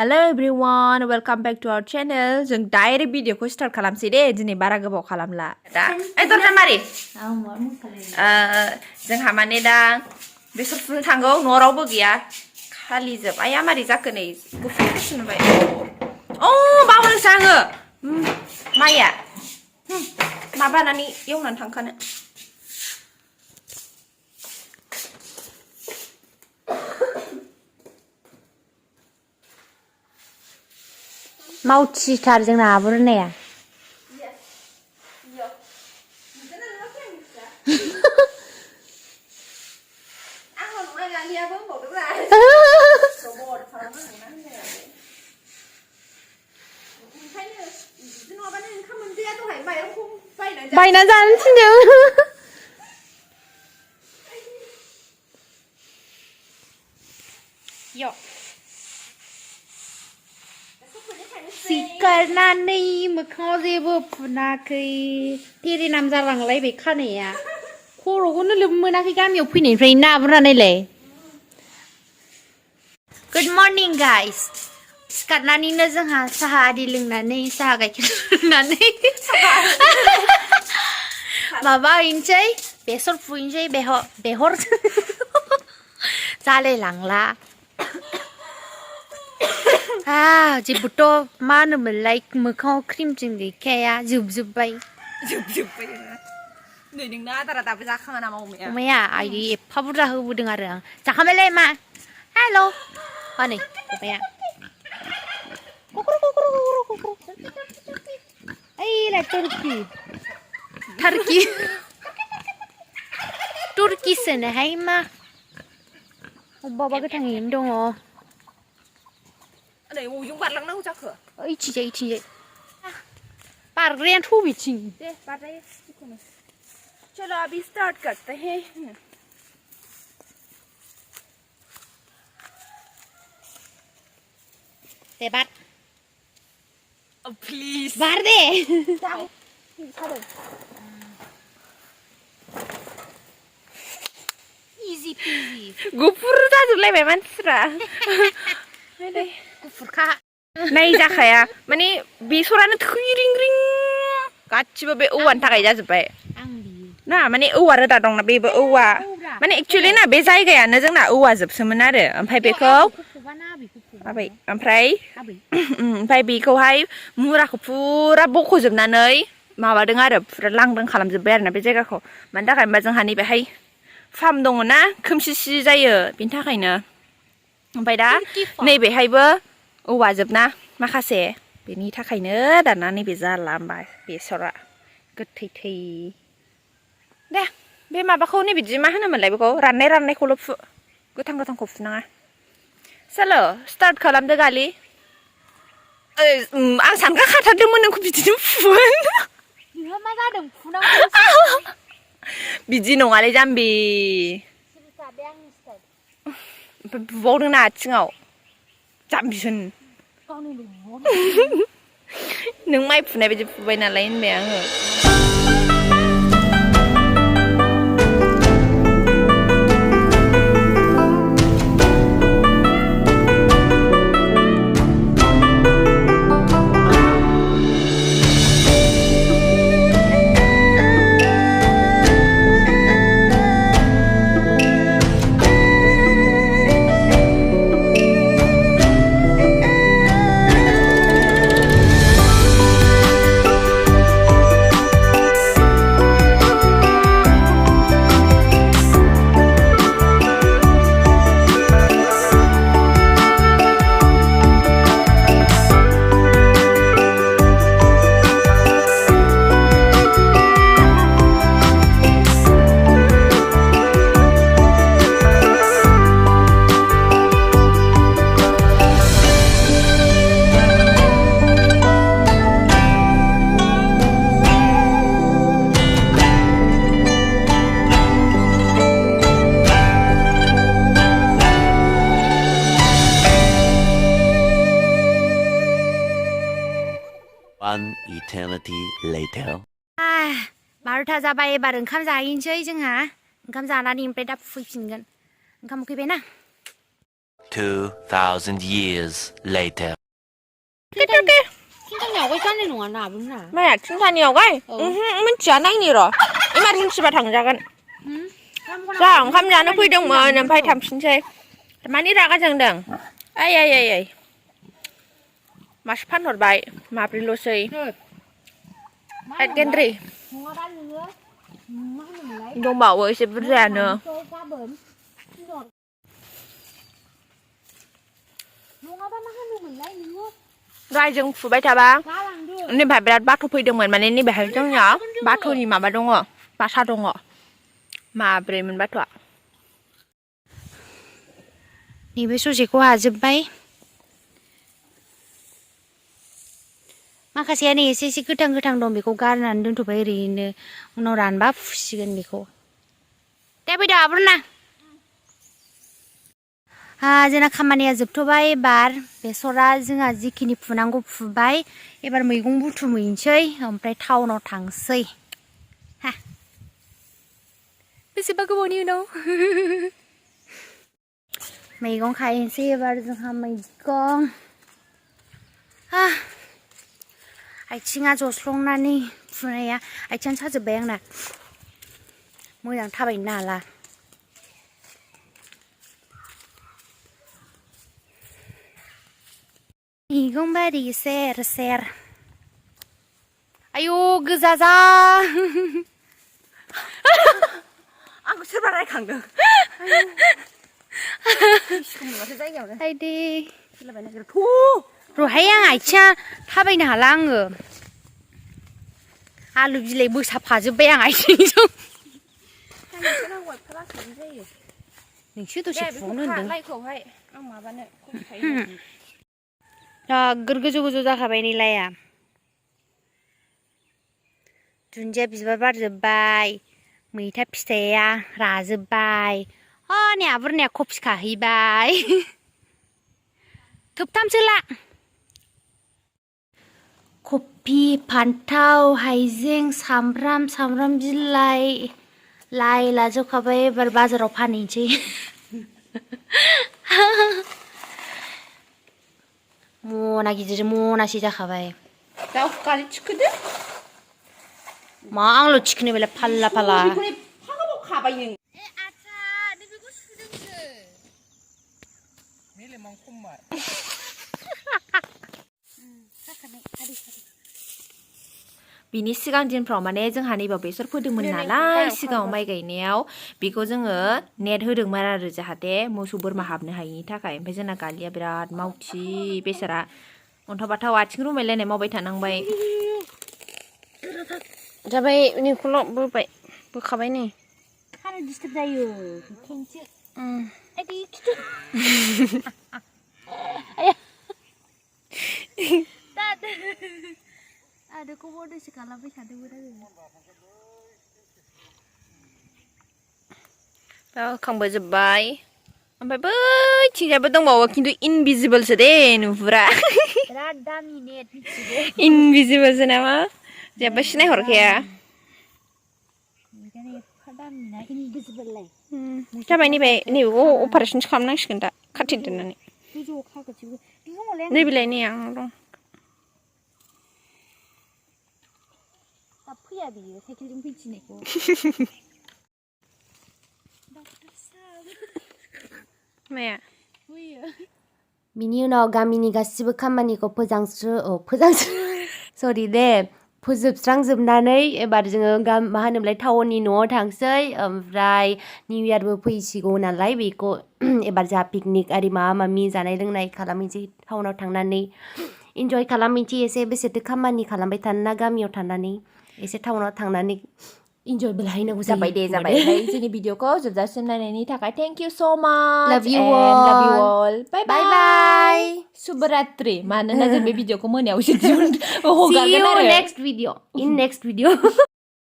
Hello everyone, welcome back to our channel. जों direct भिडिअखौ start खालामसै दे दिनै बारा गोबाव खालामला दा दरजा मारि जोंहा माने दा बेसर फुनो थांगौ न' रावबो गैया खालि जोब आया मारि जाखो नै गुफुर सुनबाय बावनोसो आङो माइया माबानानै एवनानै थांखानो मावथिथार जोंना आब' रोनाया बायना जानो थिनदों सिखारनानै मोखाङाव जेबो फुनाखै तेरेनाम जालांलायबाय खानाया खर'खौनो लोबनो मोनाखै गामियाव फैनायनिफ्राय ना आब'रानायलाय गुड मर्निं गाइस सिखारनानैनो जोंहा साहा आरि लोंनानै साहा गाइखेर लोंनानै माबा हैनोसै बेसर फुहैनोसै बेहर जालायलांला जेबोथ' मा होनोमोनलाय मोखाङाव क्रिमजों गैखाया जोबजोब्बाय नै नोंना आदारा दाबो जाखाङा नामा अमाया आयै एफा बुरजा होबोदों आरो आं जाखांबायलाय मा हेल' हनै अमाया ओइलाय तुर्किसोनोहाय मा अबेबा गोथाङैनो दङ नै बबेजों बारलांनांगौ जाखो इथिंजाय बारग्रायानोथ' बबेथिं दे बारजायो जिखुनु चलो अभी स्टार्ट करते हैं दे बार प्लीज बार दे इजि पिजि गुफुर जाजोबलायबाय मानसिफ्रा गुफुरखा नै जाखाया माने बेसरानो थैरिं रिं गासिबो बे औवानि थाखाय जाजोब्बाय ना माने औवा रोदा दंना बेबो औवा माने एक्चुअली ना बे जायगायानो जोंना औवा जोबसोमोन आरो ओमफ्राय बेखौ ओमफ्राय बेखौहाय मुराखौ फुरा बख'जोबनानै माबादों आरो फुरा लांदां खालामजोब्बाय आरोना बे जायगाखौ मानि थाखाय होनबा जोंहा नैबेहाय फार्म दङ ना खोमसि जायो बेनि थाखायनो ओमफ्राय दा नैबेहायबो औवा जोबना माखासे बेनि थाखायनो दाना नैबे जाला होमबा बेसरा गोथै दे बे माबाखौ नैबिदि मा होनोमोनलाय बेखौ राननायखौल' फु गोथांखौ फुनाङा चलो स्टार्ट खालामदो गालि आं सानग्रा खाथारदोंमोन नोंखौ बिदिनो फुगोन नोंहा मा जादों फुनांगौ बिदि नङालै जाम्बि ओमफ्राय बुबावदों ना आथिङाव जाम्बिसोन नों माइ फुनाय बायदि फुबाय नालाय होनबाय आङो One eternity later. 12था जाबाय एबार ओंखाम जाहैनोसै जोंहा ओंखाम जानानै ओमफ्राय दा फैफिनगोन ओंखाम उखैबायना 2,000 years later. 팀장님 왜 짜는 거 안 나보나? 뭐야 칭찬이요 가이? 문자 나이니로 이마진씨가 당자간 자 감자는 보이동면 파이 탐신세 많이 나가정등 아이아이아이 마시 판허바이 마브릴로세이 햇겐드리 Mua bánh nữa. Má mình lấy. Đông bảo ơi sẽ vứt ra nữa Tôi cá bẩn. Mua bánh má mình lấy nữa. Rai dừng phụ bay thà ba Cá bằng đưa. nên phải bắt thôi đồng mà nên đi phải trong nhỏ bắt thôi thì mà bắt đông ạ bắt sao đông ạ mà về mình bắt ạ Nibे ससेखौ हाजोबबाय माखासेया नै एसे एसे गोथां गोथां दं बेखौ गारनानै दोनथ'बाय ओरैनो उनाव रानबा फुसिगोन बेखौ दे फैदो आब'ना जोंना खामानिया जोबथ'बाय एबार बेसरा जोंहा जिखिनि फुनांगौ फुबाय एबार मैगं बुथुमहैनोसै ओमफ्राय टाउनाव थांसै हा बेसेबा गोबावनि उनाव मैगं खाहैनोसै एबार जोंहा मैगं आथिङा जस्लंनानै फुनाया आथिङानो साजोब्बाय आंना मोजां थाबायनो हाला मैगं बारि सेर सेर आयौ गोजा जा आंखौ सोरबा रायखांदों आइदे रहाय आं आथिङा थाबायनो हाला आङो आलु बिलाइ बोसाफाजोब्बाय आं आथिंजों नोंसो दसे फुबावनो होनदों लाइखौहाय आं माबानो नोगोर गोजौ गोजौ जाखाबाय नै लाइआ दुन्दिया बिबार बारजोब्बाय मैथा फिथाइया राजोब्बाय नै आबरनाया कफि खाहैबाय थोबथामसो ला कफि फान्थाव हाइजें सामब्राम बिलाइ लाइ लाजोबखाबाय एबार बाजाराव फानहैनोसै मना गिदिर मनासे जाखाबाय गारि थिखोदो मा आंल' थिखोनो बेलाय फाल्ला फाल्ला फागाबाव खाबाय नों बिनि सिगां दिनफ्राव माने जोंहा नैबाव बेसर फोदोंमोन नालाय सिगाङाव माइ गायनायाव बेखौ जोङो नेट होदोंमोन आरो जाहाथे मोसौ बोरमा हाबनो हायिनि थाखाय ओमफ्राय जोंना गालिया बिराद मावथि बेसारा अन्थाव बाथाव आथिं रुमायलायनाय मावबाय थानांबाय जाबाय निखौल' बोबाय बोखाबाय नै खानो डिस्टार्ब जायो खेंसो आइदि आदोखौबो दसे खालामबाय थादोंमोन आङो होखांबोजोब्बाय ओमफ्राय बैथिंजायबो दंबावो खिन्थु इनभिजिबोलसो दे नुहुरा बिराद दामि नेट मिथिगौ इनभिजिबोलसो नामा जेबो सिनायहरखाया जाबाय नैबे नैबेखौ अपारेसनसो खालामनांसिगोन दा खाथि दोननानै नैबेलाय नै आं दं फैया बियो साइकेलजों फैथिनायखौ माया बिनि उनाव गामिनि गासिबो खामानिखौ सरि दे फोजोबस्रांजोबनानै एबार जोङो मा होनोमोनलाय टाउननि न'आव थांसै ओमफ्राय निउ इयारबो फैसिगौ नालाय बेखौ एबार जोंहा पिकनिक आरि माबा माबि जानाय लोंनाय खालामहैनोसै टाउनाव थांनानै इन्जय खालामहैनोसै एसे बेसेथो खामानि खालामबाय थानो ना गामियाव थानानै एसे टाउनाव थांनानै इन्जयबो लाहैनांगौ जाबाय दे जाबाय जोंनि भिडिअखौ जोबजासिम नायनायनि थाखाय थेंक इउ सो माच Love you all. Bye Bye bye. शुभरात्रि मानोना जों बे भिडिअखौ मोनायावसो हगारगोन See you आरो next video.